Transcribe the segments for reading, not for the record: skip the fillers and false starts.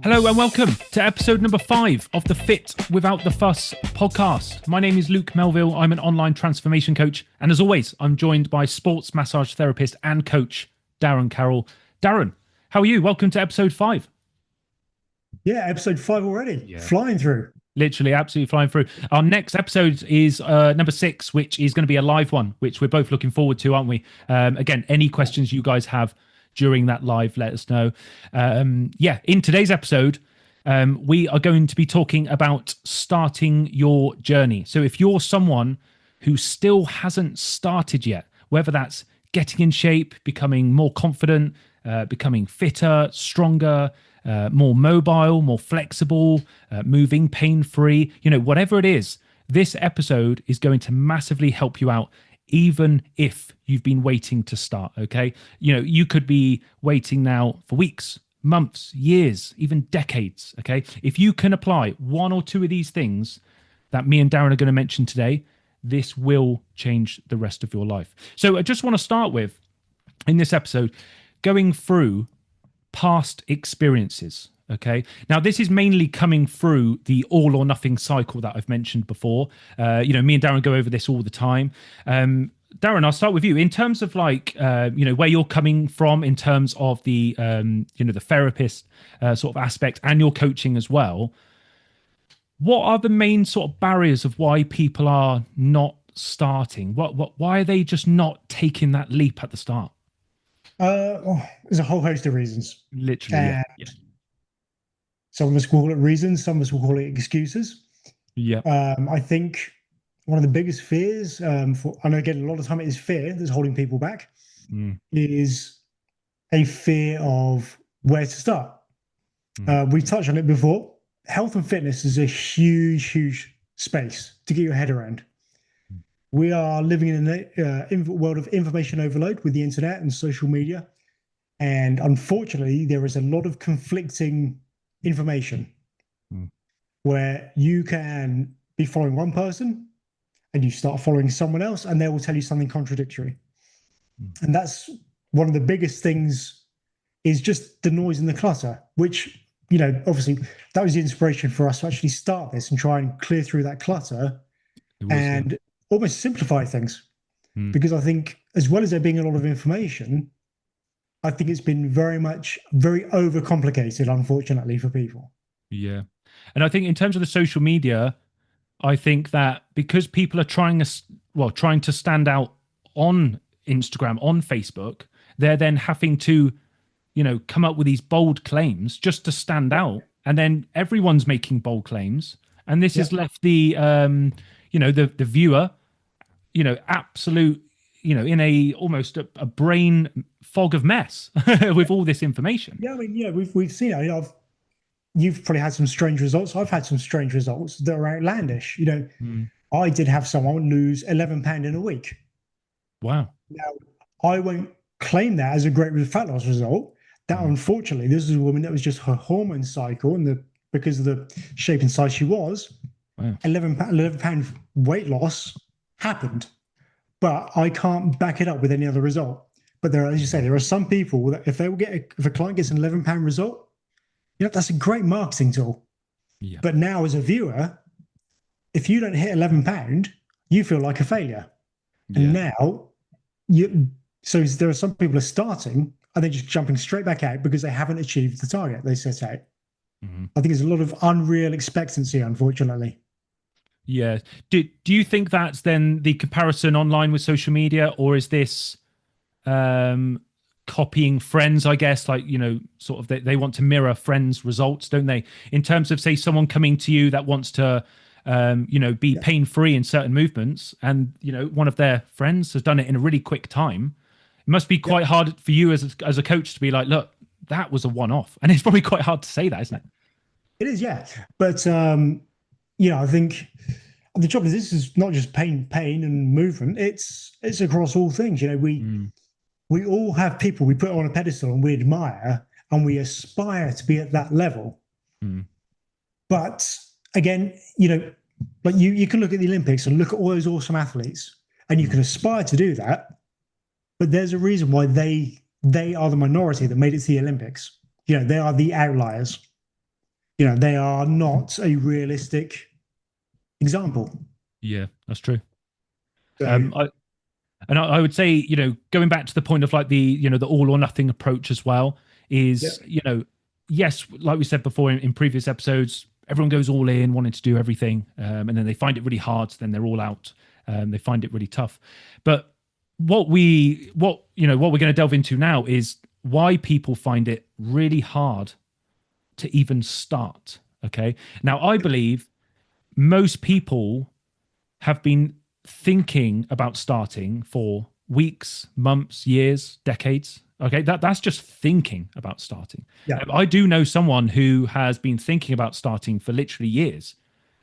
Hello and welcome to episode number 5 of the Fit Without the Fuss podcast. My name is Luke Melville. I'm an online transformation coach. And as always, I'm joined by sports massage therapist and coach, Darren Carroll. Darren, how are you? Welcome to episode 5. Yeah, episode 5 already. Yeah. Flying through. Literally, absolutely flying through. Our next episode is number 6, which is going to be a live one, which we're both looking forward to, aren't we? Again, any questions you guys have during that live, let us know. In today's episode, we are going to be talking about starting your journey. So if you're someone who still hasn't started yet, whether that's getting in shape, becoming more confident, becoming fitter, stronger, more mobile, more flexible, moving pain-free, whatever it is, this episode is going to massively help you out, even if you've been waiting to start, okay? You could be waiting now for weeks, months, years, even decades, okay? If you can apply one or two of these things that me and Darren are going to mention today, this will change the rest of your life. So I just want to start with, in this episode, going through past experiences. Okay. Now, this is mainly coming through the all or nothing cycle that I've mentioned before. Me and Darren go over this all the time. Darren, I'll start with you. In terms of where you're coming from in terms of the, the therapist sort of aspect and your coaching as well, what are the main sort of barriers of why people are not starting? Why are they just not taking that leap at the start? There's a whole host of reasons. Literally, yeah. Some of us will call it reasons, some of us will call it excuses. Yeah. I think one of the biggest fears, and again, a lot of time it is fear that's holding people back, is a fear of where to start. We've touched on it before. Health and fitness is a huge, huge space to get your head around. We are living in a world of information overload with the internet and social media. And unfortunately, there is a lot of conflicting information where you can be following one person and you start following someone else and they will tell you something contradictory. And that's one of the biggest things, is just the noise and the clutter, which, obviously that was the inspiration for us to actually start this and try and clear through that clutter and almost simplify things. Because I think, as well as there being a lot of information, I think it's been very overcomplicated, unfortunately, for people. Yeah. And I think in terms of the social media, I think that because people are trying to stand out on Instagram, on Facebook, they're then having to, come up with these bold claims just to stand out. And then everyone's making bold claims. And this has left the, the viewer, absolute, in almost a brain fog of mess with all this information. Yeah, I mean, we've seen it. You've probably had some strange results. I've had some strange results that are outlandish. I did have someone lose 11 pounds in a week. Wow. Now, I won't claim that as a great fat loss result. That unfortunately, this is a woman that was just her hormone cycle, and because of the shape and size she was, 11 pound weight loss happened. But I can't back it up with any other result. But as you say, there are some people that if a client gets an 11 pound result, that's a great marketing tool. Yeah. But now, as a viewer, if you don't hit 11 pound, you feel like a failure. Yeah. And now, so there are some people are starting and they're just jumping straight back out because they haven't achieved the target they set out. I think there's a lot of unreal expectancy, unfortunately. Yeah. Do you think that's then the comparison online with social media, or is this copying friends, I guess, sort of they want to mirror friends' results, don't they? In terms of, say, someone coming to you that wants to, be pain-free in certain movements, and, one of their friends has done it in a really quick time. It must be quite hard for you as a coach to be like, look, that was a one-off. And it's probably quite hard to say that, isn't it? It is, yeah. But, I think the trouble is, this is not just pain and movement. It's across all things. We all have people we put on a pedestal and we admire and we aspire to be at that level. But again, you can look at the Olympics and look at all those awesome athletes, and you can aspire to do that. But there's a reason why they are the minority that made it to the Olympics. They are the outliers. they are not a realistic example. Yeah, that's true. So, I, and I would say, going back to the point of like the all or nothing approach as well yeah, is, yes, like we said before in previous episodes, everyone goes all in wanting to do everything. And then they find it really hard. So then they're all out. They find it really tough. But what we're going to delve into now is why people find it really hard to even start. Okay. Now, I believe most people have been thinking about starting for weeks, months, years, decades. Okay, that's just thinking about starting. yeah, I do know someone who has been thinking about starting for literally years.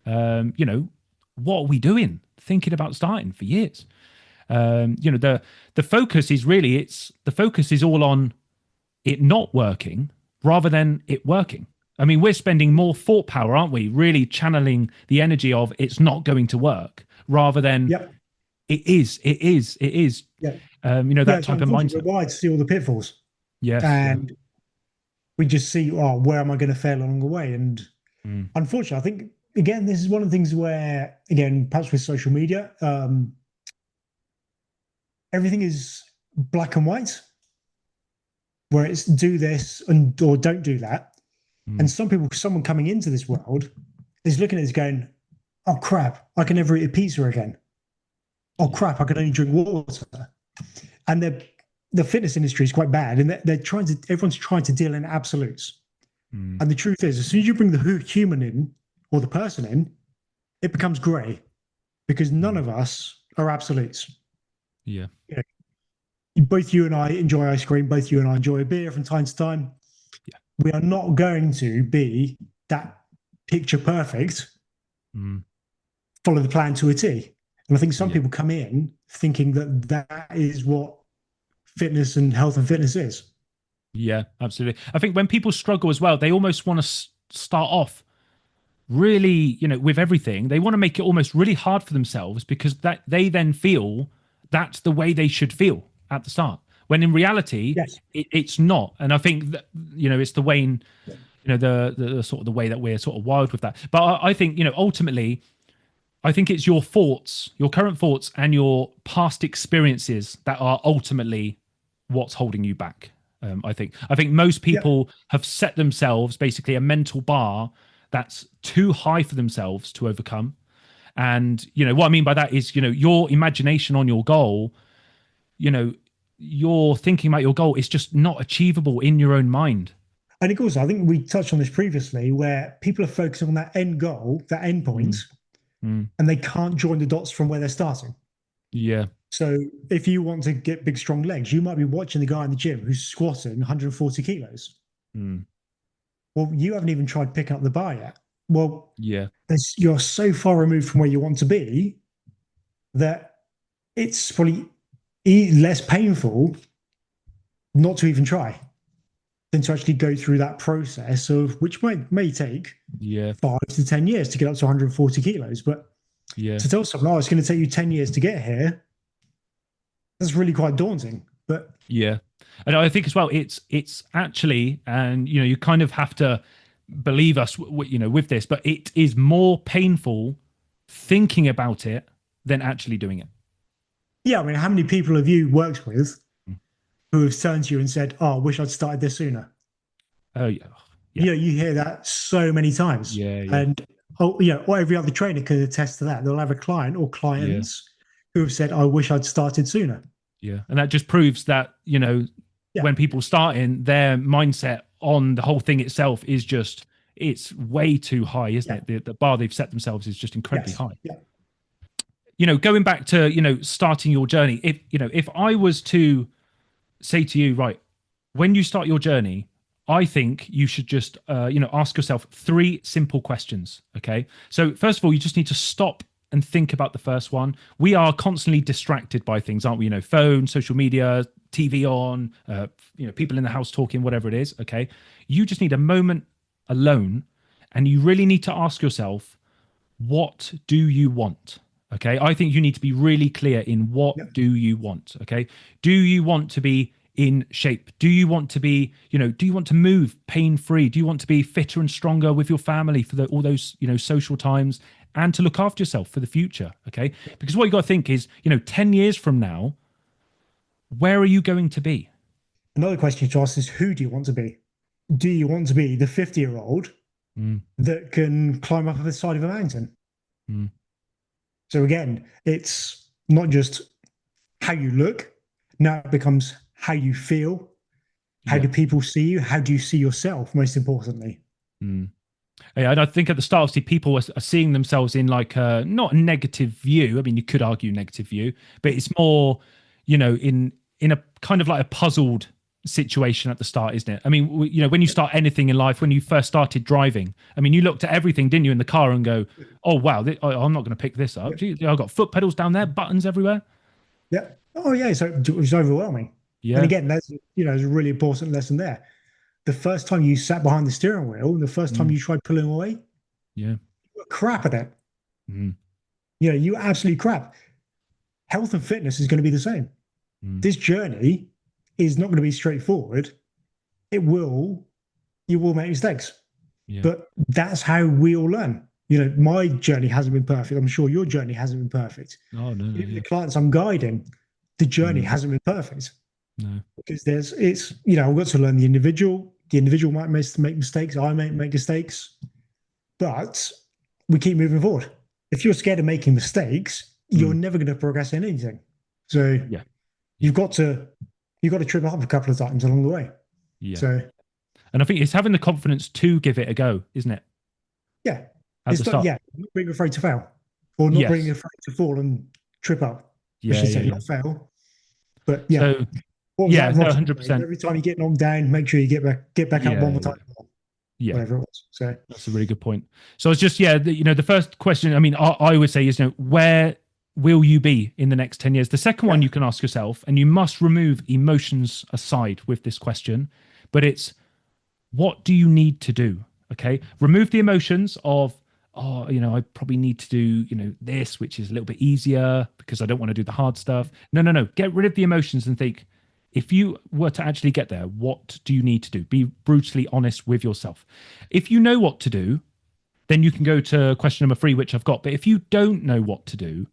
What are we doing? Thinking about starting for years. The focus is really the focus is all on it not working rather than it working. I mean, we're spending more thought power, aren't we? Really channeling the energy of it's not going to work rather than yeah, it is, it is, it is. yeah, That So type of unfortunately, mindset. we're wired to see all the pitfalls, Yes, yeah. and we just see, oh, where am I going to fail along the way? And Mm, unfortunately, I think again, this is one of the things where, again, perhaps with social media, everything is black and white, where it's do this and or don't do that. And mm, someone coming into this world is looking at this going, oh crap, I can never eat a pizza again. Oh yeah, crap, I can only drink water. And the fitness industry is quite bad, and they're trying to. Everyone's trying to deal in absolutes. mm, And the truth is, as soon as you bring the human in or the person in, it becomes grey because none mm, of us are absolutes. yeah, You know, both you and I enjoy ice cream. Both you and I enjoy a beer from time to time. yeah, We are not going to be that picture perfect, mm, follow the plan to a T. And I think some yeah. people come in thinking that that is what fitness and health and fitness is. Yeah, absolutely. I think when people struggle as well, they almost want to start off really, with everything. They want to make it almost really hard for themselves because that they then feel that's the way they should feel at the start. When in reality, Yes. it's not. And I think that, it's the way in, the sort of the way that we're sort of wild with that. But I think, ultimately, I think it's your thoughts, your current thoughts, and your past experiences that are ultimately what's holding you back. I think most Yeah. people have set themselves basically a mental bar that's too high for themselves to overcome. And what I mean by that is your imagination on your goal. You know, you're thinking about your goal is just not achievable in your own mind. And of course, I think we touched on this previously where people are focusing on that end goal, that end point, Mm, mm, and they can't join the dots from where they're starting. yeah. So if you want to get big, strong legs, you might be watching the guy in the gym who's squatting 140 kilos. Mm, Well, you haven't even tried picking up the bar yet. Well, yeah. you're so far removed from where you want to be that it's probably less painful not to even try than to actually go through that process of which may take Yeah. 5 to 10 years to get up to 140 kilos. But Yeah. to tell someone, oh, it's going to take you 10 years to get here, that's really quite daunting. But Yeah. And I think as well, it's actually, and you kind of have to believe us, with this, but it is more painful thinking about it than actually doing it. yeah, I mean, how many people have you worked with Mm. who have turned to you and said, oh, I wish I'd started this sooner? Oh yeah, yeah, You hear that so many times. yeah, yeah, And or every other trainer could attest to that. They'll have a client or yeah, clients who have said, I wish I'd started sooner. yeah. And that just proves that Yeah. when people start in, their mindset on the whole thing itself is just it's way too high, isn't Yeah. it? The bar they've set themselves is just incredibly Yes. high. Yeah. Going back to starting your journey, if I was to say to you, right, when you start your journey, I think you should just ask yourself three simple questions. Okay, so first of all, you just need to stop and think about the first one. We are constantly distracted by things, aren't we? Phone, social media, TV on, people in the house talking, whatever it is. Okay, you just need a moment alone, and you really need to ask yourself, what do you want? Okay, I think you need to be really clear in what Yeah. do you want. Okay, do you want to be in shape? Do you want to be, do you want to move pain-free? Do you want to be fitter and stronger with your family for all those, social times, and to look after yourself for the future? Okay. Because what you got to think is, 10 years from now, where are you going to be? Another question to ask is, who do you want to be? Do you want to be the 50-year-old that can climb up the side of a mountain? So again, it's not just how you look. Now it becomes how you feel. How do people see you? How do you see yourself, most importantly? Yeah, and I think at the start, obviously, people are seeing themselves in like not a negative view. I mean, you could argue negative view, but it's more, in a kind of like a puzzled situation at the start, isn't it? I mean, when you start anything in life, when you first started driving, I mean, you looked at everything, didn't you, in the car and go, oh, wow, I'm not going to pick this up. Gee, I've got foot pedals down there, buttons everywhere. Yeah. Oh, yeah. So it was overwhelming. Yeah. And again, that's, there's a really important lesson there. The first time you sat behind the steering wheel, and the first time you tried pulling away, you were crap at it. You were absolutely crap. Health and fitness is going to be the same. This journey is not going to be straightforward. You will make mistakes, but that's how we all learn. My journey hasn't been perfect. I'm sure your journey hasn't been perfect. Oh, no. Even the clients I'm guiding, the journey hasn't been perfect. No, because I've got to learn the individual. The individual might make mistakes. I may make mistakes, but we keep moving forward. If you're scared of making mistakes, you're never going to progress in anything. So you've got to trip up a couple of times along the way. Yeah. So, and I think it's having the confidence to give it a go, isn't it? Yeah. At the start. Not being afraid to fail, or not being afraid to fall and trip up. Not fail. But So, 100%. Every time you get knocked down, make sure you get back up one more time. Yeah, whatever it was. So that's a really good point. So it's just the first question, I mean, I would say is, where will you be in the next 10 years? The second one you can ask yourself, and you must remove emotions aside with this question, but it's, what do you need to do? Okay, remove the emotions of, I probably need to do, this, which is a little bit easier because I don't want to do the hard stuff. No. Get rid of the emotions and think, if you were to actually get there, what do you need to do? Be brutally honest with yourself. If you know what to do, then you can go to question number 3, which I've got. But if you don't know what to do,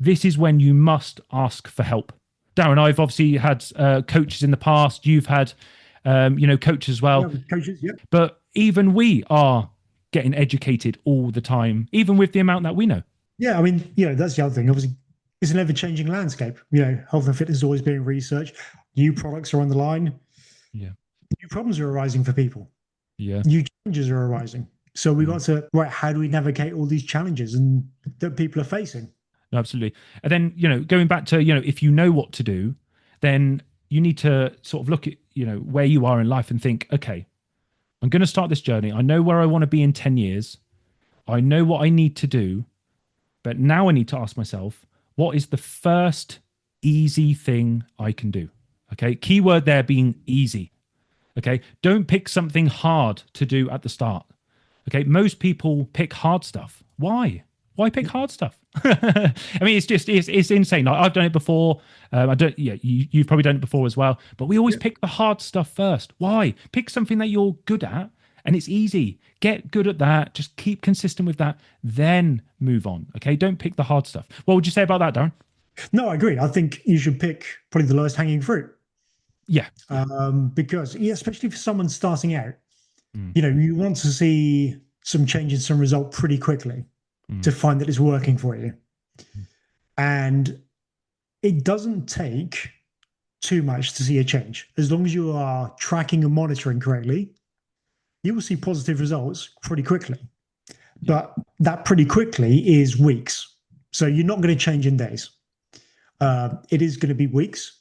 this is when you must ask for help. Darren, I've obviously had coaches in the past. You've had, coaches as well. Yeah, coaches, yeah. But even we are getting educated all the time, even with the amount that we know. Yeah, I mean, that's the other thing. Obviously, it's an ever-changing landscape. Health and fitness is always being researched. New products are on the line. Yeah. New problems are arising for people. Yeah. New challenges are arising. So we got to, how do we navigate all these challenges and that people are facing? Absolutely. And then, going back to, if you know what to do, then you need to sort of look at, where you are in life and think, okay, I'm going to start this journey. I know where I want to be in 10 years. I know what I need to do. But now I need to ask myself, what is the first easy thing I can do? Okay. Keyword there being easy. Okay. Don't pick something hard to do at the start. Okay. Most people pick hard stuff. Why? Why pick hard stuff? I mean, it's insane. Like, I've done it before. You've probably done it before as well. But we always pick the hard stuff first. Why? Pick something that you're good at and it's easy. Get good at that. Just keep consistent with that. Then move on. Okay. Don't pick the hard stuff. What would you say about that, Darren? No, I agree. I think you should pick probably the lowest hanging fruit. Yeah. Because especially for someone starting out, you want to see some change in some result pretty quickly to find that it's working for you. And it doesn't take too much to see a change. As long as you are tracking and monitoring correctly, you will see positive results pretty quickly. But that pretty quickly is weeks. So you're not going to change in days. It is going to be weeks.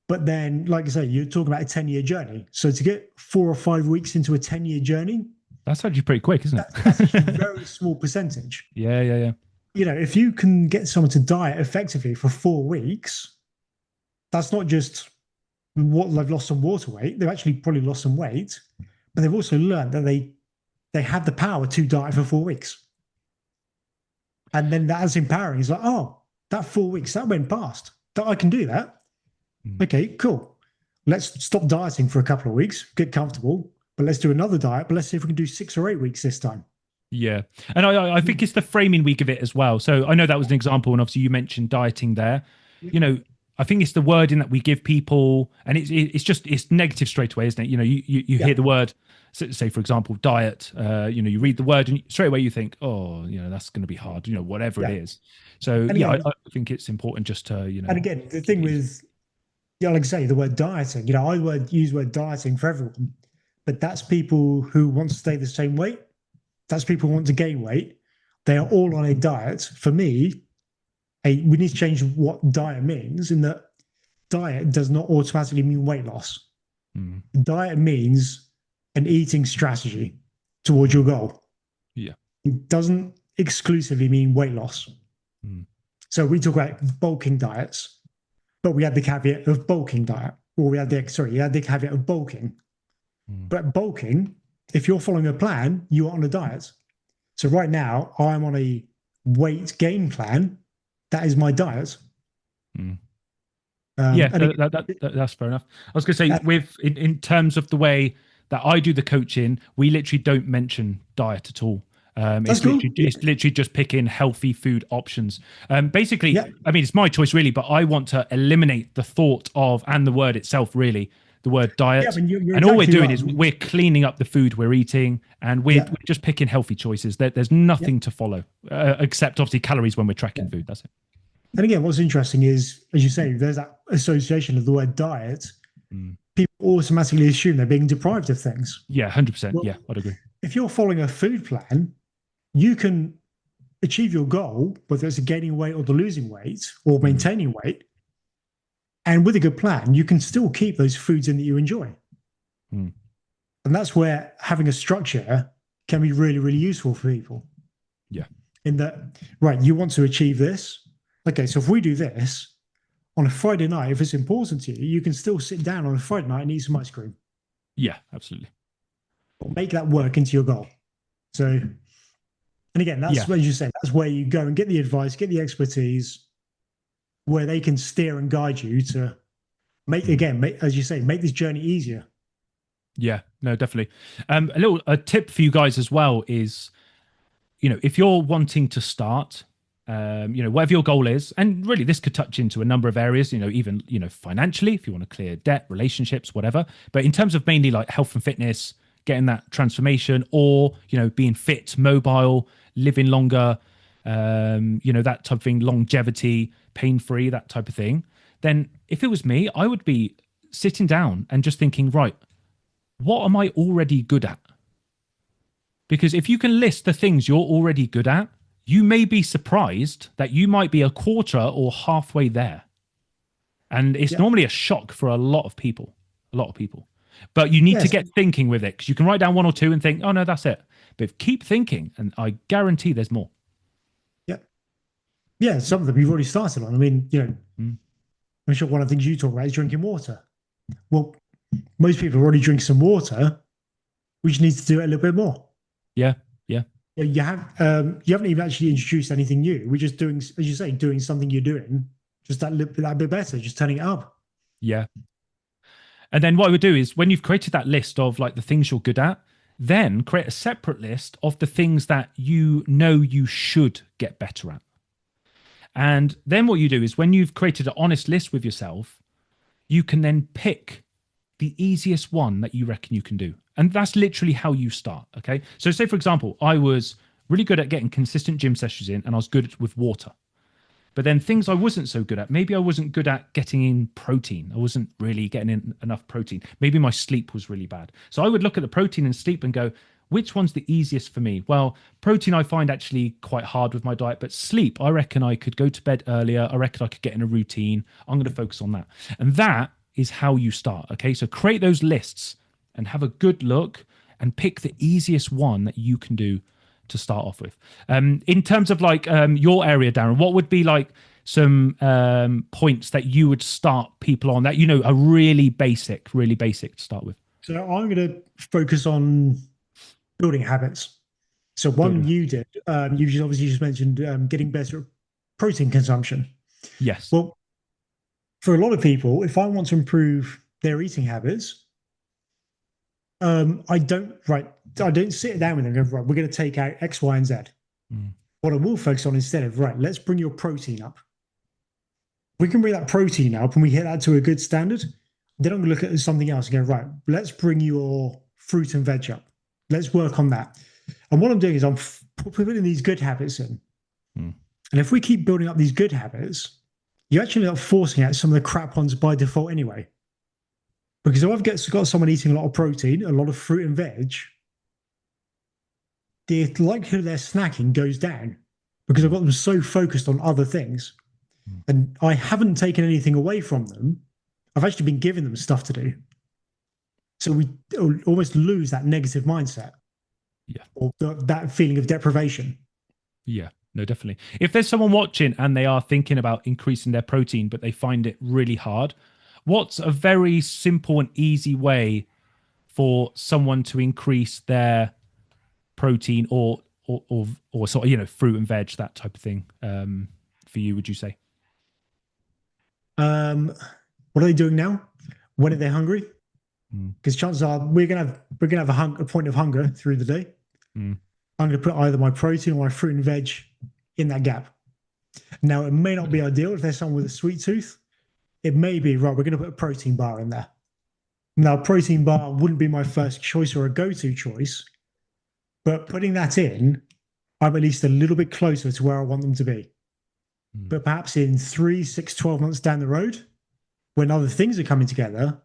But then, like I say, you're talking about a 10-year journey. So to get 4 or 5 weeks into a 10-year journey, that's actually pretty quick, isn't it? That's a very small percentage. Yeah. If you can get someone to diet effectively for 4 weeks, that's not just what they've lost some water weight. They've actually probably lost some weight, but they've also learned that they have the power to diet for 4 weeks. And then that's empowering. It's like, that 4 weeks, that went past. That I can do that. Okay, cool. let's stop dieting for a couple of weeks, get comfortable, but let's do another diet. But let's see if we can do 6 or 8 weeks this time. Yeah. And I think it's the framing we give it as well. So I know that was an example, and obviously you mentioned dieting there. You know, I think it's the wording that we give people, and it's negative straight away, isn't it? You know, you hear the word, say for example, diet. You know, you read the word, and straight away you think, oh, you know, that's going to be hard. You know, whatever it is. So And yeah, again, I think it's important just to and again, the thing with like I say, the word dieting. You know, use the word dieting for everyone, but that's people who want to stay the same weight. That's people who want to gain weight. They are all on a diet. For me, we need to change what diet means, in that diet does not automatically mean weight loss. Diet means an eating strategy towards your goal. Yeah. It doesn't exclusively mean weight loss. So we talk about bulking diets, but we had the caveat of bulking diet, or we had the caveat of bulking. But bulking, if you're following a plan, you are on a diet. So right now, I'm on a weight gain plan. That is my diet. That's fair enough. I was going to say, in terms of the way that I do the coaching, we literally don't mention diet at all. It's literally just picking healthy food options. Basically, I mean, it's my choice really, but I want to eliminate the thought of, and the word itself really, the word diet. Yeah, you're and all we're doing is we're cleaning up the food we're eating, and we're just picking healthy choices. There's nothing to follow, except obviously calories when we're tracking food. That's it. And again, what's interesting is, as you say, there's that association of the word diet. People automatically assume they're being deprived of things. Yeah, 100%. Yeah, I'd agree. If you're following a food plan, you can achieve your goal, whether it's gaining weight or the losing weight or maintaining weight. And with a good plan, you can still keep those foods in that you enjoy. And that's where having a structure can be really, really useful for people. Yeah. In that, right, you want to achieve this. Okay, so if we do this on a Friday night, if it's important to you, you can still sit down on a Friday night and eat some ice cream. Yeah, absolutely. Make that work into your goal. So, and again, that's what you say, that's where you go and get the advice, get the expertise, where they can steer and guide you to make, as you say, make this journey easier. Yeah, no, definitely. A tip for you guys as well is, you know, if you're wanting to start, you know, whatever your goal is, and really this could touch into a number of areas, you know, even, you know, financially, if you want to clear debt, relationships, whatever. But in terms of mainly like health and fitness, getting that transformation, or, you know, being fit, mobile, living longer, you know, that type of thing, longevity, pain-free, that type of thing, then if it was me, I would be sitting down and just thinking, right, what am I already good at? Because if you can list the things you're already good at, you may be surprised that you might be a quarter or halfway there. And it's normally a shock for a lot of people. But you need to get thinking with it, because you can write down one or two and think, oh no, that's it. But keep thinking, and I guarantee there's more. Yeah, some of them you've already started on. I mean, you know, I'm sure one of the things you talk about is drinking water. Well, most people are already drinking some water. We just need to do it a little bit more. Yeah. You haven't even actually introduced anything new. We're just doing, as you say, doing something you're doing, just that bit better, just turning it up. Yeah. And then what I would do is, when you've created that list of like the things you're good at, then create a separate list of the things that you know you should get better at. And then what you do is, when you've created an honest list with yourself, you can then pick the easiest one that you reckon you can do. And that's literally how you start. Okay. So say, for example, I was really good at getting consistent gym sessions in, and I was good with water. But then things I wasn't so good at, maybe I wasn't good at getting in protein. I wasn't really getting in enough protein. Maybe my sleep was really bad. So I would look at the protein and sleep and go, which one's the easiest for me? Well, protein I find actually quite hard with my diet, but sleep, I reckon I could go to bed earlier. I reckon I could get in a routine. I'm going to focus on that. And that is how you start. Okay. So create those lists and have a good look and pick the easiest one that you can do to start off with. In terms of like your area, Darren, what would be like some points that you would start people on that, you know, are really basic to start with? So I'm going to focus on building habits. So one you did, you obviously just mentioned getting better at protein consumption. Yes. Well, for a lot of people, if I want to improve their eating habits, I don't sit down with them and go, right, we're going to take out X, Y, and Z. Mm. What I will focus on instead of, right, let's bring your protein up. We can bring that protein up and we hit that to a good standard. Then I'm going to look at something else and go, right, let's bring your fruit and veg up. Let's work on that. And what I'm doing is I'm putting these good habits in. Mm. And if we keep building up these good habits, you actually end up forcing out some of the crap ones by default anyway. Because if I've got someone eating a lot of protein, a lot of fruit and veg, the likelihood of their snacking goes down because I've got them so focused on other things. And I haven't taken anything away from them. I've actually been giving them stuff to do. So we almost lose that negative mindset. Yeah. Or that feeling of deprivation. Yeah, no, definitely. If there's someone watching and they are thinking about increasing their protein, but they find it really hard, what's a very simple and easy way for someone to increase their protein or sort of, fruit and veg, that type of thing, for you, would you say? What are they doing now? When are they hungry? Because chances are we're gonna have a point of hunger through the day. I'm gonna put either my protein or my fruit and veg in that gap. Now it may not be ideal if there's someone with a sweet tooth. It may be right. We're gonna put a protein bar in there. Now, a protein bar wouldn't be my first choice or a go-to choice, but putting that in, I'm at least a little bit closer to where I want them to be. But perhaps in 3, 6, 12 months down the road, when other things are coming together,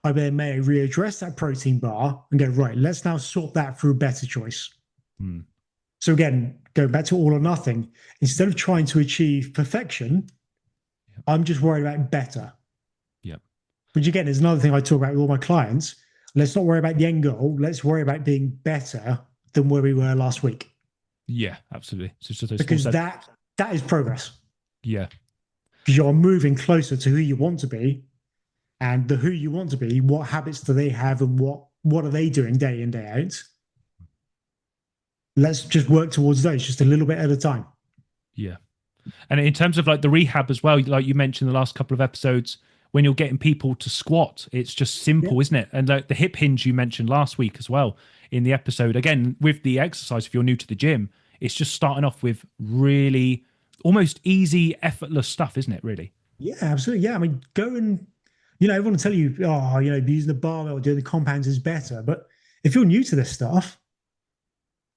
I may readdress that protein bar and go, right, let's now sort that through a better choice. So again, going back to all or nothing, instead of trying to achieve perfection, I'm just worried about better. Which again is another thing I talk about with all my clients. Let's not worry about the end goal. Let's worry about being better than where we were last week. Yeah, absolutely. So because that is progress. Yeah. Because you're moving closer to who you want to be, and the who you want to be, what habits do they have and what are they doing day in, day out? Let's just work towards those just a little bit at a time. Yeah. And in terms of like the rehab as well, like you mentioned the last couple of episodes, when you're getting people to squat, it's just simple, isn't it? And like the hip hinge you mentioned last week as well in the episode, again, with the exercise, if you're new to the gym, it's just starting off with really almost easy, effortless stuff, isn't it, really? Yeah, absolutely. Yeah, I mean, go and, everyone will tell you, using the barbell or doing the compounds is better. But if you're new to this stuff,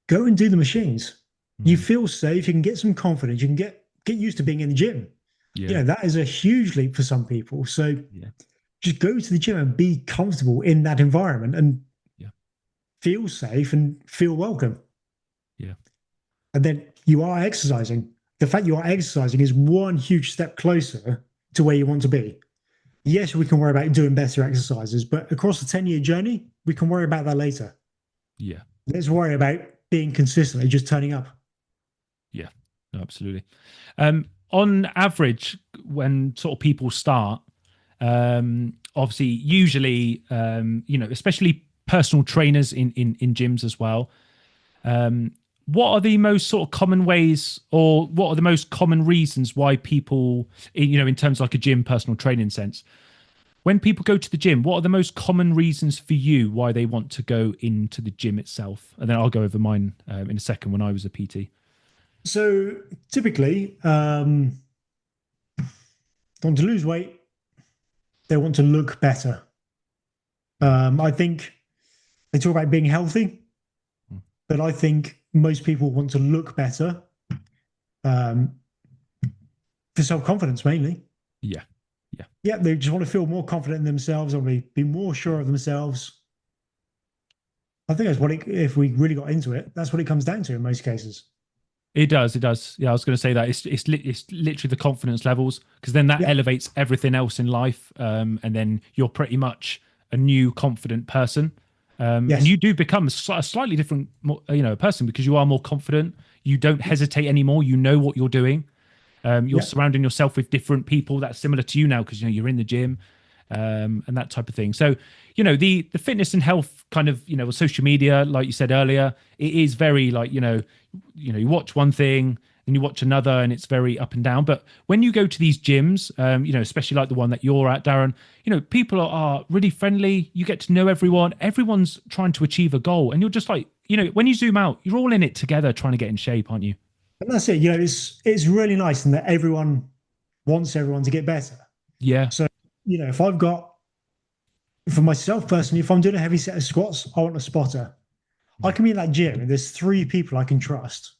go and do the machines. You feel safe, you can get some confidence, you can get used to being in the gym. Yeah. That is a huge leap for some people. So just go to the gym and be comfortable in that environment and feel safe and feel welcome. Yeah. And then you are exercising. The fact you are exercising is one huge step closer to where you want to be. Yes, we can worry about doing better exercises, but across the 10-year journey, we can worry about that later. Yeah. Let's worry about being consistently just turning up. Yeah, no, absolutely. On average, when sort of people start, obviously, usually, especially personal trainers in gyms as well. What are the most sort of common ways, or what are the most common reasons why people, in terms of like a gym personal training sense, when people go to the gym, what are the most common reasons for you why they want to go into the gym itself? And then I'll go over mine in a second when I was a PT. So typically, they want to lose weight. They want to look better. I think they talk about being healthy, but I think most people want to look better for self-confidence mainly. Yeah. Yeah, they just want to feel more confident in themselves or be more sure of themselves. I think that's if we really got into it, that's what it comes down to in most cases. It does. Yeah, I was going to say that it's literally the confidence levels, because then that elevates everything else in life, and then you're pretty much a new confident person, and you do become a slightly different, person, because you are more confident. You don't hesitate anymore. You know what you're doing. You're surrounding yourself with different people that's similar to you now, because you're in the gym, and that type of thing. So the fitness and health kind of social media, like you said earlier, it is very like you watch one thing, and you watch another and it's very up and down. But when you go to these gyms, especially like the one that you're at, Darren, people are really friendly. You get to know everyone. Everyone's trying to achieve a goal. And you're just like, when you zoom out, you're all in it together trying to get in shape, aren't you? And that's it. It's really nice in that everyone wants everyone to get better. Yeah. So, if I've got, for myself personally, if I'm doing a heavy set of squats, I want a spotter. I can be in that gym and there's 3 people I can trust.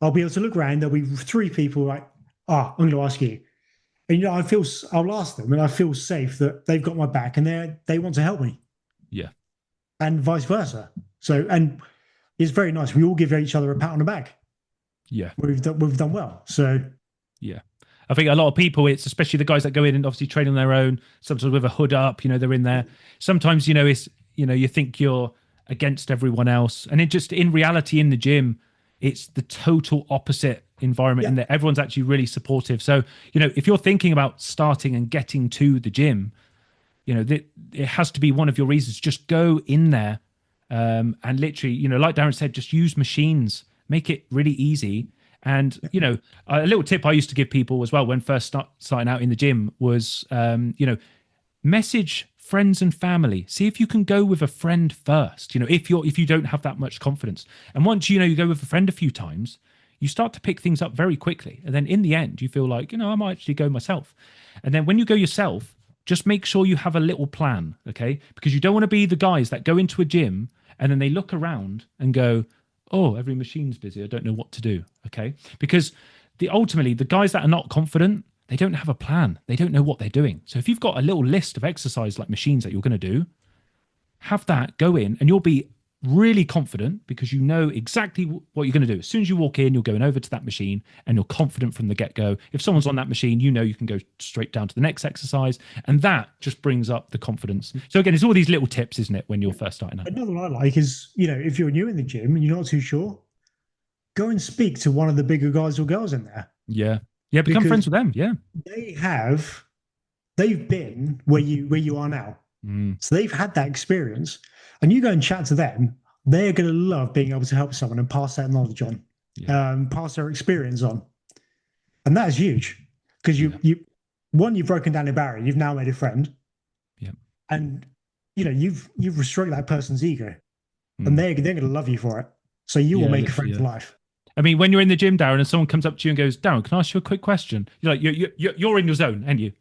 I'll be able to look around. There'll be 3 people like, I'm going to ask you. And, I'll ask them and I feel safe that they've got my back and they want to help me. Yeah. And vice versa. So, and it's very nice. We all give each other a pat on the back. Yeah. We've done well. So, yeah. I think a lot of people, it's especially the guys that go in and obviously train on their own, sometimes with a hood up, they're in there. Sometimes, it's, you think you're against everyone else. And it just, in reality, in the gym, it's the total opposite environment in there. Everyone's actually really supportive. So, if you're thinking about starting and getting to the gym, it has to be one of your reasons. Just go in there and literally, like Darren said, just use machines, make it really easy. And, a little tip I used to give people as well when first starting out in the gym was, message friends and family. See if you can go with a friend first, if you don't have that much confidence. And once, you go with a friend a few times, you start to pick things up very quickly. And then in the end, you feel like, I might actually go myself. And then when you go yourself, just make sure you have a little plan, okay? Because you don't want to be the guys that go into a gym and then they look around and go, oh, every machine's busy. I don't know what to do. Okay. Because ultimately the guys that are not confident, they don't have a plan. They don't know what they're doing. So if you've got a little list of exercise like machines that you're going to do, have that, go in, and you'll be really confident because you know exactly what you're going to do. As soon as you walk in, you're going over to that machine and you're confident from the get-go. If someone's on that machine, you can go straight down to the next exercise, and that just brings up the confidence. So again, it's all these little tips, isn't it, when you're first starting out? Another one I like is, if you're new in the gym and you're not too sure, go and speak to one of the bigger guys or girls in there. Yeah. Yeah, become friends with them. Yeah. They've been where you are now. So they've had that experience, and you go and chat to them, they're going to love being able to help someone and pass that knowledge on, pass their experience on. And that is huge because you've broken down a barrier. You've now made a friend. Yeah. And, you've restricted that person's ego, and they're going to love you for it. So you will make a friend for life. I mean, when you're in the gym, Darren, and someone comes up to you and goes, Darren, can I ask you a quick question? You're like, you're in your zone, aren't you?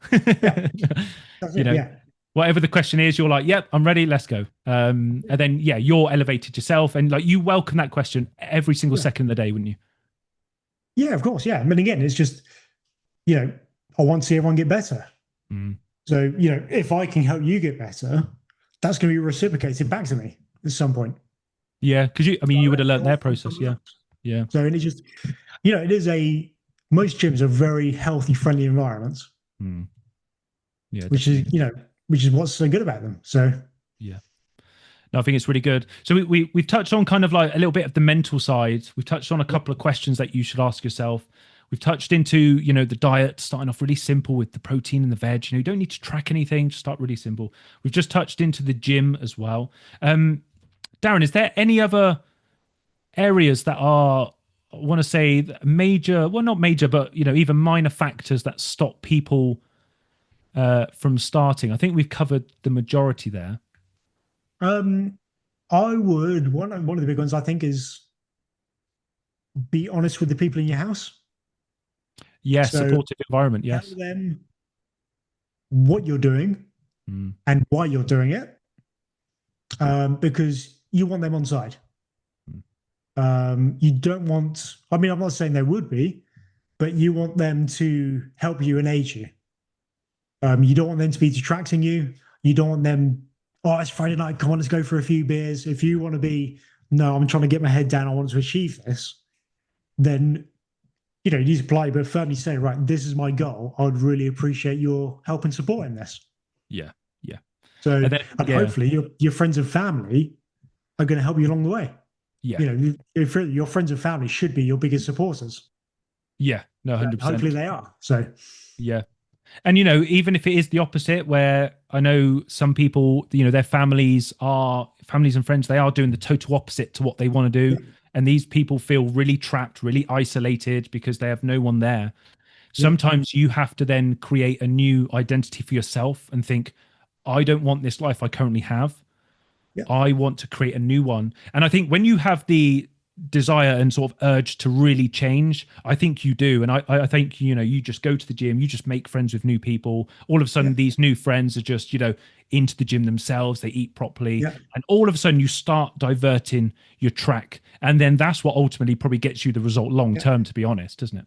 Yeah. Whatever the question is, you're like, yep, I'm ready, let's go. And then, you're elevated yourself, and like you welcome that question every single second of the day, wouldn't you? Yeah, of course. Yeah. I mean, again, it's just, I want to see everyone get better. So, if I can help you get better, that's going to be reciprocated back to me at some point. Yeah. Because you would have learned their process. Yeah. Yeah. So, and it's just, most gyms are very healthy, friendly environments. Yeah. Which is what's so good about them. So, yeah. No, I think it's really good. So we've touched on kind of like a little bit of the mental side. We've touched on a couple of questions that you should ask yourself. We've touched into, the diet, starting off really simple with the protein and the veg. You don't need to track anything, just start really simple. We've just touched into the gym as well. Darren, is there any other areas that are, I want to say, major, well, not major, but, even minor factors that stop people from starting? I think we've covered the majority there. I would, one of the big ones I think is be honest with the people in your house. Yeah, so supportive environment, yes. Tell them what you're doing and why you're doing it, because you want them on side. You don't want, I'm not saying they would be, but you want them to help you and aid you. You don't want them to be detracting you. You don't want them, oh, it's Friday night, come on, let's go for a few beers. If you want to be, no, I'm trying to get my head down, I want to achieve this, then, you need to play, but firmly say, right, this is my goal. I would really appreciate your help and support in this. Yeah, yeah. So, and hopefully your friends and family are going to help you along the way. Yeah. Your friends and family should be your biggest supporters. Yeah, no, 100%. Hopefully they are. So, yeah. And, even if it is the opposite, where I know some people, their families and friends, they are doing the total opposite to what they want to do. and these people feel really trapped, really isolated because they have no one there. Yeah. Sometimes you have to then create a new identity for yourself and think, I don't want this life I currently have. Yeah. I want to create a new one. And I think when you have the desire and sort of urge to really change, I think you do. And I think, you just go to the gym, you just make friends with new people. All of a sudden, these new friends are just, into the gym themselves, they eat properly. Yeah. And all of a sudden you start diverting your track. And then that's what ultimately probably gets you the result long term, to be honest, doesn't it?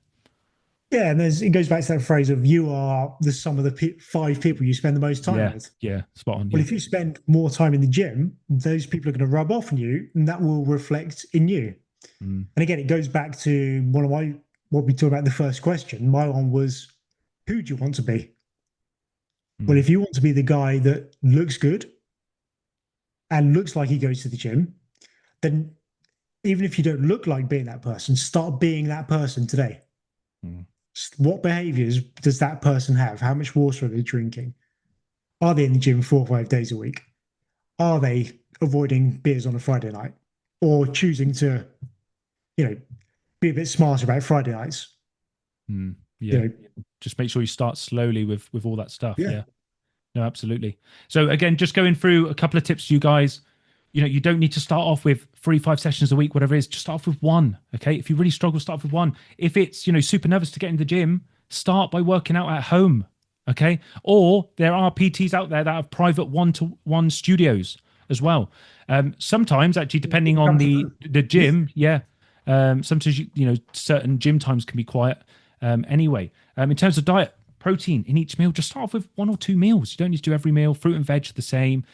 Yeah, and it goes back to that phrase of you are the sum of the 5 people you spend the most time with. Yeah, spot on. Well, Yeah. if you spend more time in the gym, those people are going to rub off on you, and that will reflect in you. And again, it goes back to what we talked about in the first question. My one was, who do you want to be? Well, if you want to be the guy that looks good and looks like he goes to the gym, then even if you don't look like being that person, start being that person today. What behaviors does that person have? How much water are they drinking? Are they in the gym 4 or 5 days a week? Are they avoiding beers on a Friday night or choosing to, be a bit smarter about Friday nights? Yeah. Just make sure you start slowly with all that stuff. Yeah. No, absolutely. So again, just going through a couple of tips to you guys. You don't need to start off with 3-5 sessions a week, whatever it is. Just start off with one. Okay. If you really struggle, start off with one. If it's, super nervous to get in the gym, start by working out at home. Okay. Or there are PTs out there that have private 1-to-1 studios as well. Sometimes actually, depending on the gym. Yeah. Sometimes, certain gym times can be quiet. Anyway, in terms of diet, protein in each meal, just start off with 1 or 2 meals. You don't need to do every meal. Fruit and veg the same.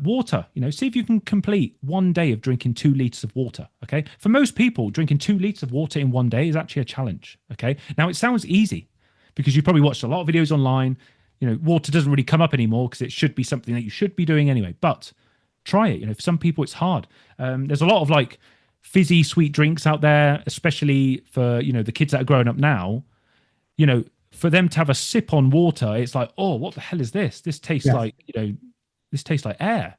Water, see if you can complete 1 day of drinking 2 liters of water. Okay. For most people, drinking 2 liters of water in 1 day is actually a challenge. Okay. Now it sounds easy because you've probably watched a lot of videos online. Water doesn't really come up anymore because it should be something that you should be doing anyway, but try it. For some people it's hard. There's a lot of like fizzy sweet drinks out there, especially for, the kids that are growing up now. For them to have a sip on water, it's like, oh, what the hell is this? This tastes like, this tastes like air.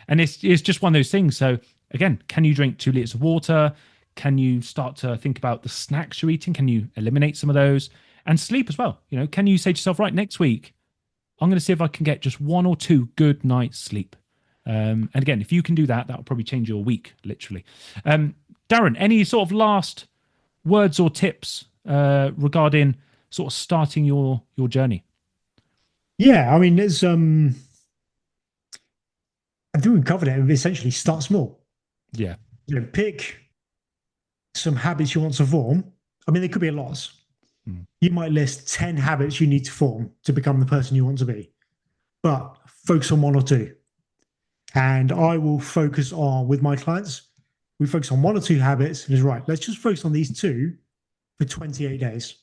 And it's just one of those things. So again, can you drink 2 liters of water? Can you start to think about the snacks you're eating? Can you eliminate some of those? And sleep as well. Can you say to yourself, right, next week, I'm going to see if I can get just 1 or 2 good nights sleep. And again, if you can do that, that will probably change your week, literally. Darren, any sort of last words or tips regarding sort of starting your journey? Yeah, I mean, there's I think we've covered it. Essentially, start small. Yeah. Pick some habits you want to form. I mean, there could be a lot. You might list 10 habits you need to form to become the person you want to be, but focus on 1 or 2. And I will focus on, with my clients, we focus on 1 or 2 habits. And it's right, let's just focus on these 2 for 28 days.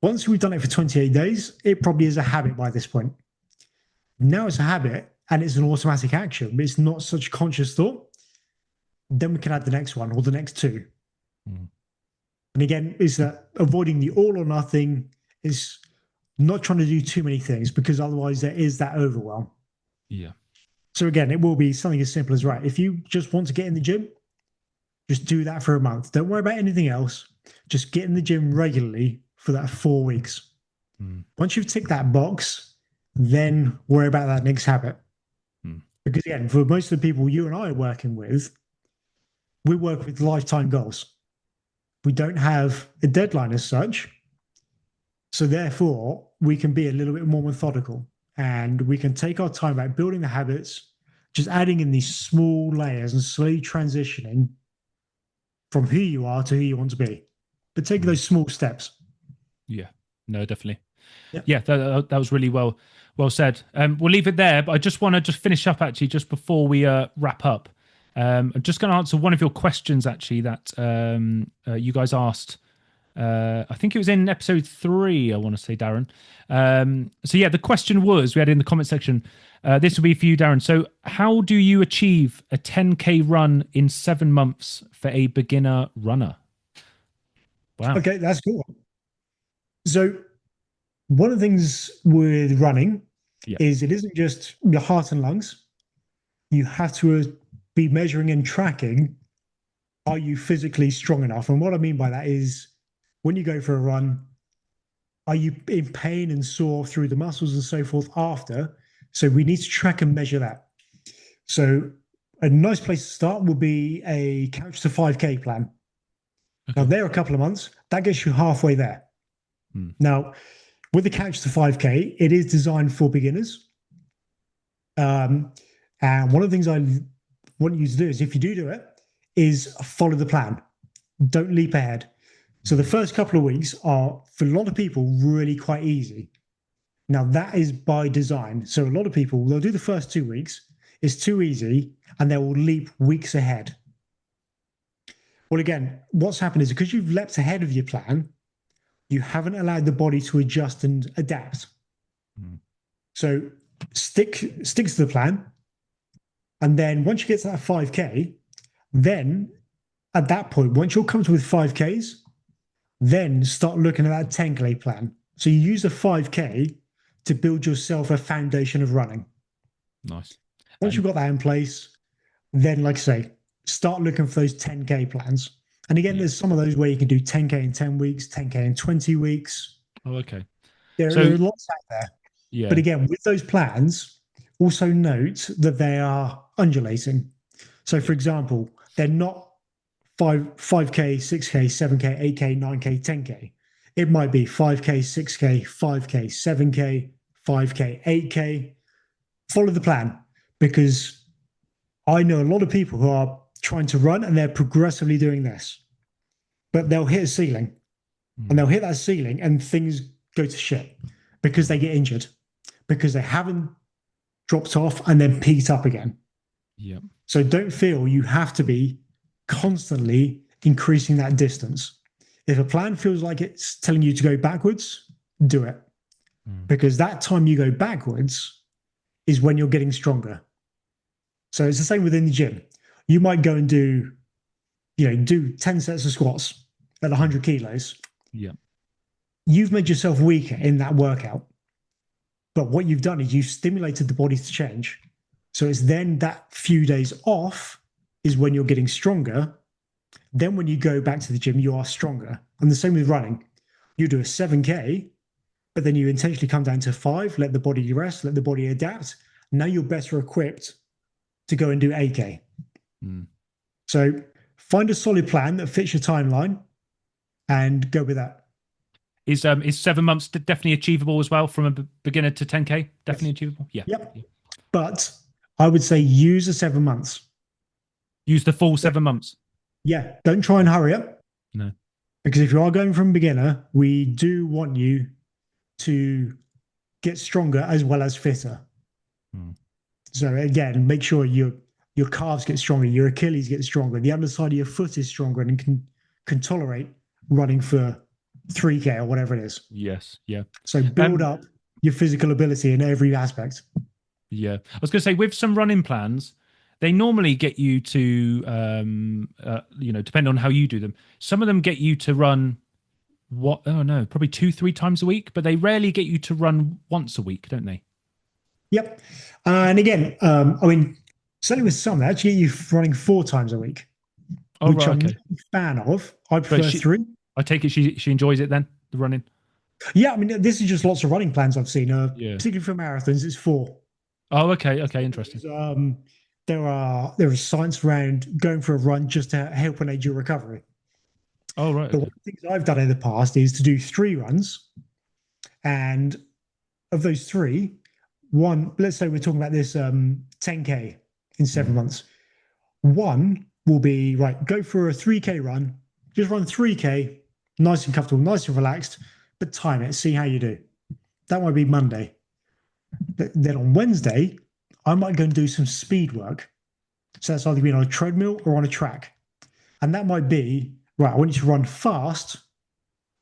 Once we've done it for 28 days, it probably is a habit by this point. Now it's a habit and it's an automatic action, but it's not such conscious thought. Then we can add the next one or the next 2. And again, is that avoiding the all or nothing, is not trying to do too many things because otherwise there is that overwhelm. Yeah. So again, it will be something as simple as, right, if you just want to get in the gym, just do that for a month. Don't worry about anything else. Just get in the gym regularly for that 4 weeks. Once you've ticked that box, then worry about that next habit. Because again, for most of the people you and I are working with, we work with lifetime goals. We don't have a deadline as such. So therefore, we can be a little bit more methodical and we can take our time about building the habits, just adding in these small layers and slowly transitioning from who you are to who you want to be. But take those small steps. Yeah, no, definitely. Yeah, that was really well said. We'll leave it there, but I just want to just finish up actually just before we wrap up. I'm just going to answer one of your questions actually that you guys asked. I think it was in episode 3, I want to say, Darren. So yeah, the question was, we had it in the comment section. This will be for you, Darren. So how do you achieve a 10K run in 7 months for a beginner runner? Wow. Okay, that's cool. So one of the things with running is it isn't just your heart and lungs. You have to be measuring and tracking, are you physically strong enough? And what I mean by that is when you go for a run, are you in pain and sore through the muscles and so forth after? So we need to track and measure that. So a nice place to start would be a couch to 5K plan. Okay. Now, there are a couple of months, that gets you halfway there. Now, with the couch to 5K, it is designed for beginners. And one of the things I want you to do is, if you do it, is follow the plan. Don't leap ahead. So the first couple of weeks are, for a lot of people, really quite easy. Now, that is by design. So a lot of people, they'll do the first 2 weeks. It's too easy, and they will leap weeks ahead. Well, again, what's happened is because you've leapt ahead of your plan, you haven't allowed the body to adjust and adapt. So stick to the plan. And then once you get to that 5K, then at that point, once you're comfortable with 5Ks, then start looking at that 10K plan. So you use the 5K to build yourself a foundation of running. Nice. Once you've got that in place, then, like I say, start looking for those 10K plans. And again, there's some of those where you can do 10K in 10 weeks, 10K in 20 weeks. Oh, okay. There are lots out there. Yeah. But again, with those plans, also note that they are undulating. So, for example, they're not 5K, 6K, 7K, 8K, 9K, 10K. It might be 5K, 6K, 5K, 7K, 5K, 8K. Follow the plan, because I know a lot of people who are trying to run and they're progressively doing this, but they'll hit a ceiling and they'll hit that ceiling and things go to shit because they get injured, because they haven't dropped off and then peaked up again. Yeah. So don't feel you have to be constantly increasing that distance. If a plan feels like it's telling you to go backwards, do it. Because that time you go backwards is when you're getting stronger. So it's the same within the gym. You might go and do 10 sets of squats at 100 kilos. Yeah. You've made yourself weaker in that workout. But what you've done is you've stimulated the body to change. So it's then that few days off is when you're getting stronger. Then when you go back to the gym, you are stronger. And the same with running. You do a 7K, but then you intentionally come down to 5, let the body rest, let the body adapt. Now you're better equipped to go and do 8K. So find a solid plan that fits your timeline and go with that. Is 7 months definitely achievable as well from a beginner to 10K? Definitely achievable? Yeah. Yep. But I would say use the 7 months. Use the full 7 months. Yeah. Don't try and hurry up. No. Because if you are going from beginner, we do want you to get stronger as well as fitter. So again, make sure your calves get stronger, your Achilles get stronger, the underside of your foot is stronger and can tolerate running for 3K or whatever it is. Yes. Yeah. So build up your physical ability in every aspect. Yeah. I was going to say, with some running plans, they normally get you to, depending on how you do them, some of them get you to run probably 2-3 times a week, but they rarely get you to run once a week, don't they? Yep. And again, certainly with some, they actually get you running 4 times a week, which I'm not a fan of. I prefer 3. I take it she enjoys it then, the running? Yeah, this is just lots of running plans I've seen. Particularly for marathons, it's 4. Oh, okay, interesting. There is science around going for a run just to help and aid your recovery. Oh, right. But one of the things I've done in the past is to do 3 runs, and of those 3, one, let's say we're talking about this 10K in 7 months. One will be, right, go for a 3K run, just run 3K, nice and comfortable, nice and relaxed, but time it, see how you do. That might be Monday. Then on Wednesday, I might go and do some speed work. So that's either being on a treadmill or on a track. And that might be, right, I want you to run fast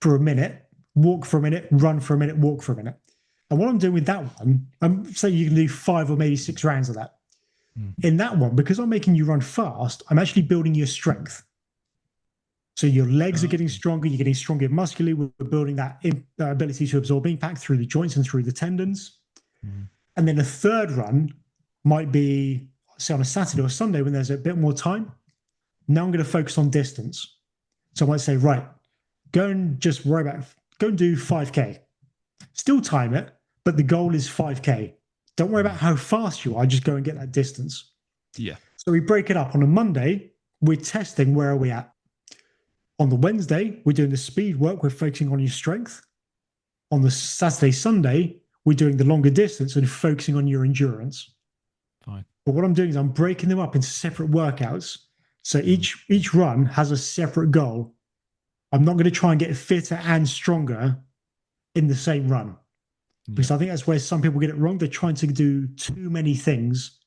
for a minute, walk for a minute, run for a minute, walk for a minute. And what I'm doing with that one, I'm saying you can do 5 or maybe 6 rounds of that. In that one, because I'm making you run fast, I'm actually building your strength. So your legs are getting stronger, you're getting stronger muscularly. We're building that ability to absorb impact through the joints and through the tendons. And then a third run might be, say on a Saturday or Sunday when there's a bit more time, now I'm going to focus on distance. So I might say, right, go and do 5K. Still time it, but the goal is 5K. Don't worry about how fast you are, just go and get that distance. Yeah. So we break it up. On a Monday, we're testing where are we at. On the Wednesday, we're doing the speed work, we're focusing on your strength. On the Saturday, Sunday, we're doing the longer distance and focusing on your endurance. Fine. But what I'm doing is I'm breaking them up into separate workouts. So each run has a separate goal. I'm not going to try and get fitter and stronger in the same run. Because I think that's where some people get it wrong. They're trying to do too many things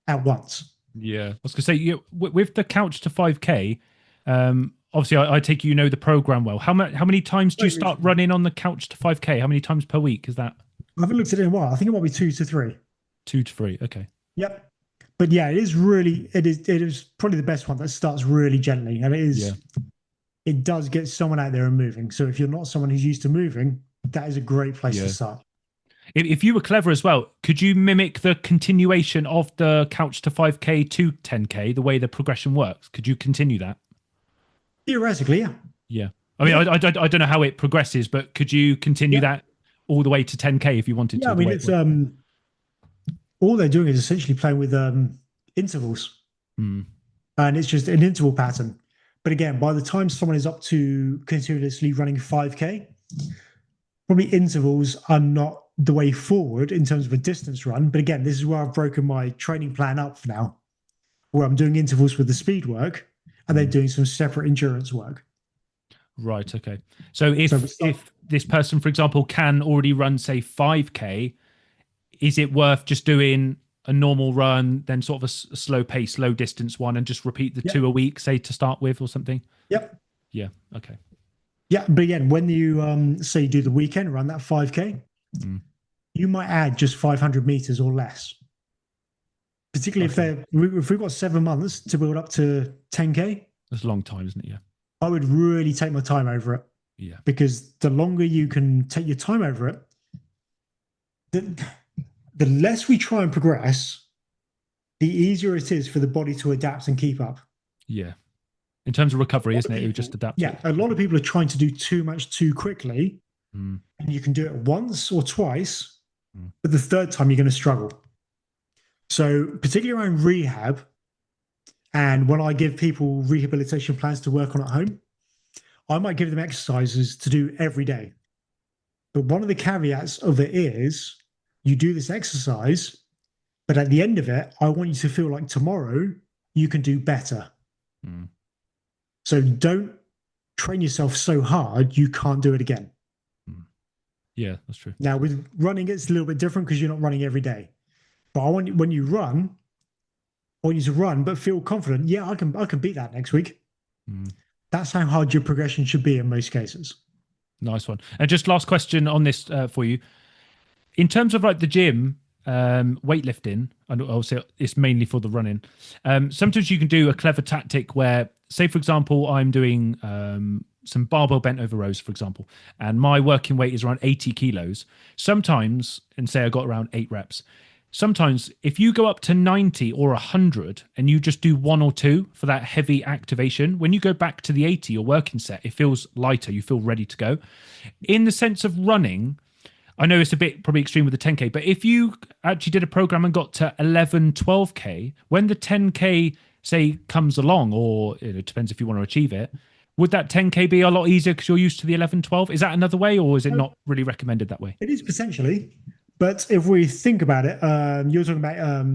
at once. Yeah. I was going to say, with the couch to 5K, obviously I take you know the program well. How many times do you start running on the couch to 5K? How many times per week is that? I haven't looked at it in a while. I think it might be 2 to 3. 2 to 3. Okay. Yep. But yeah, it is probably the best one that starts really gently. And it does get someone out there and moving. So if you're not someone who's used to moving, that is a great place to start. If you were clever as well, could you mimic the continuation of the couch to 5K to 10K, the way the progression works? Could you continue that? Theoretically, yeah. Yeah. I mean, I don't know how it progresses, but could you continue that all the way to 10K if you wanted to? Yeah, I mean, it's all they're doing is essentially playing with intervals. And it's just an interval pattern. But again, by the time someone is up to continuously running 5K, probably intervals are not the way forward in terms of a distance run. But again, this is where I've broken my training plan up for now, where I'm doing intervals with the speed work and then doing some separate endurance work. Right. Okay. So if this person, for example, can already run, say, 5K, is it worth just doing a normal run, then sort of a slow pace, low distance one, and just repeat the 2 a week, say, to start with or something? Yep. Yeah. Okay. Yeah. But again, when you say you do the weekend run, that 5K, you might add just 500 meters or less. Particularly if we've got 7 months to build up to 10K. That's a long time, isn't it? Yeah. I would really take my time over it. Yeah. Because the longer you can take your time over it, the less we try and progress, the easier it is for the body to adapt and keep up. Yeah. In terms of recovery, isn't it? It would just adapt. Yeah. A lot of people are trying to do too much too quickly. And you can do it once or twice, but the third time you're going to struggle. So particularly around rehab, and when I give people rehabilitation plans to work on at home, I might give them exercises to do every day. But one of the caveats of it is you do this exercise, but at the end of it, I want you to feel like tomorrow you can do better. So don't train yourself so hard you can't do it again. Yeah, that's true. Now with running, it's a little bit different because you're not running every day. But I want when you run, I want you to run, but feel confident. Yeah, I can beat that next week. That's how hard your progression should be in most cases. Nice one. And just last question on this for you. In terms of like the gym, weightlifting, and obviously it's mainly for the running. Sometimes you can do a clever tactic where, say, for example, I'm doing some barbell bent over rows, for example, and my working weight is around 80 kilos. Sometimes, and say I got around 8 reps, sometimes if you go up to 90 or 100 and you just do 1 or 2 for that heavy activation, when you go back to the 80 or working set, it feels lighter. You feel ready to go. In the sense of running, I know it's a bit probably extreme with the 10K, but if you actually did a program and got to 11, 12K, when the 10K, say, comes along, or it depends if you want to achieve it, would that 10K be a lot easier because you're used to the 11, 12? Is that another way, or is it not really recommended that way? It is potentially. But if we think about it, you're talking about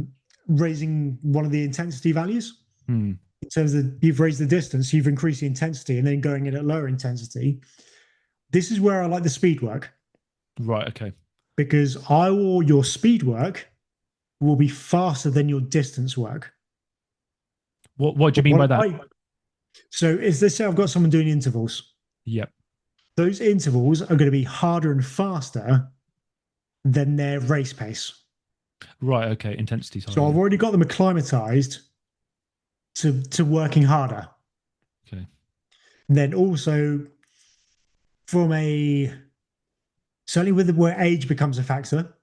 raising one of the intensity values. In terms of you've raised the distance, you've increased the intensity, and then going in at lower intensity. This is where I like the speed work. Right, okay. Because your speed work will be faster than your distance work. What do you mean by that? So let's say I've got someone doing intervals. Yep. Those intervals are going to be harder and faster than their race pace. Right, okay. Intensity. So I've already got them acclimatized to working harder. Okay. And then also certainly with where age becomes a factor,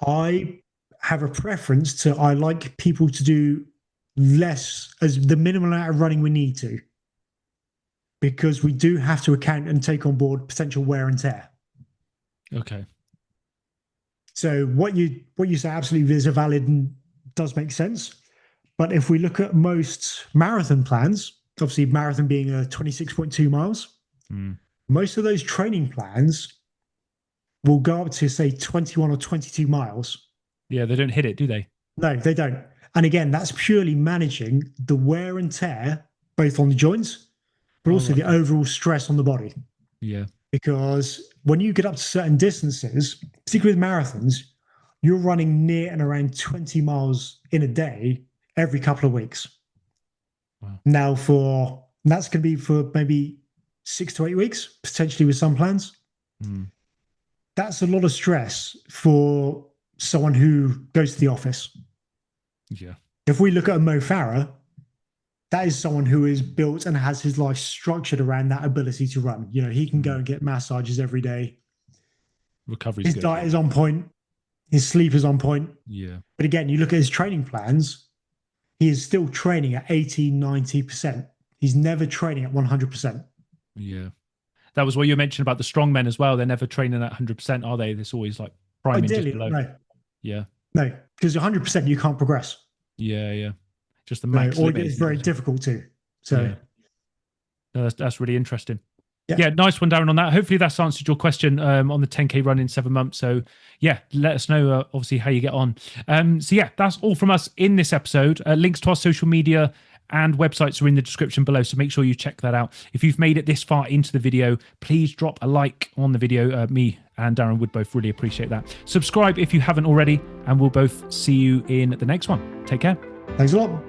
I have a preference to, I like people to do less as the minimum amount of running we need to, because we do have to account and take on board potential wear and tear. Okay. So what you say absolutely is a valid and does make sense. But if we look at most marathon plans, obviously marathon being 26.2 miles, most of those training plans will go up to, say, 21 or 22 miles. Yeah, they don't hit it, do they? No, they don't. And again, that's purely managing the wear and tear, both on the joints, but also the overall stress on the body. Yeah. Because when you get up to certain distances, particularly with marathons, you're running near and around 20 miles in a day every couple of weeks. Wow. Now, that's going to be for maybe 6 to 8 weeks, potentially with some plans. That's a lot of stress for someone who goes to the office. Yeah. If we look at a Mo Farah, that is someone who is built and has his life structured around that ability to run. You know, he can go and get massages every day. Recovery's his good. diet is on point. His sleep is on point. Yeah. But again, you look at his training plans, he is still training at 80, 90%. He's never training at 100%. Yeah. That was what you mentioned about the strong men as well. They're never training at 100%, are they? It's always like priming Ideally, just below. no. Yeah. No, because 100% you can't progress. Yeah, yeah. Just the max or limit. it's very difficult to. So yeah. No, that's really interesting. Yeah. Yeah, nice one, Darren, on that. Hopefully that's answered your question on the 10K run in 7 months. So yeah, let us know, obviously, how you get on. So yeah, that's all from us in this episode. Links to our social media and websites are in the description below, so make sure you check that out. If you've made it this far into the video, please drop a like on the video. Me and Darren would both really appreciate that. Subscribe if you haven't already, and we'll both see you in the next one. Take care. Thanks a lot.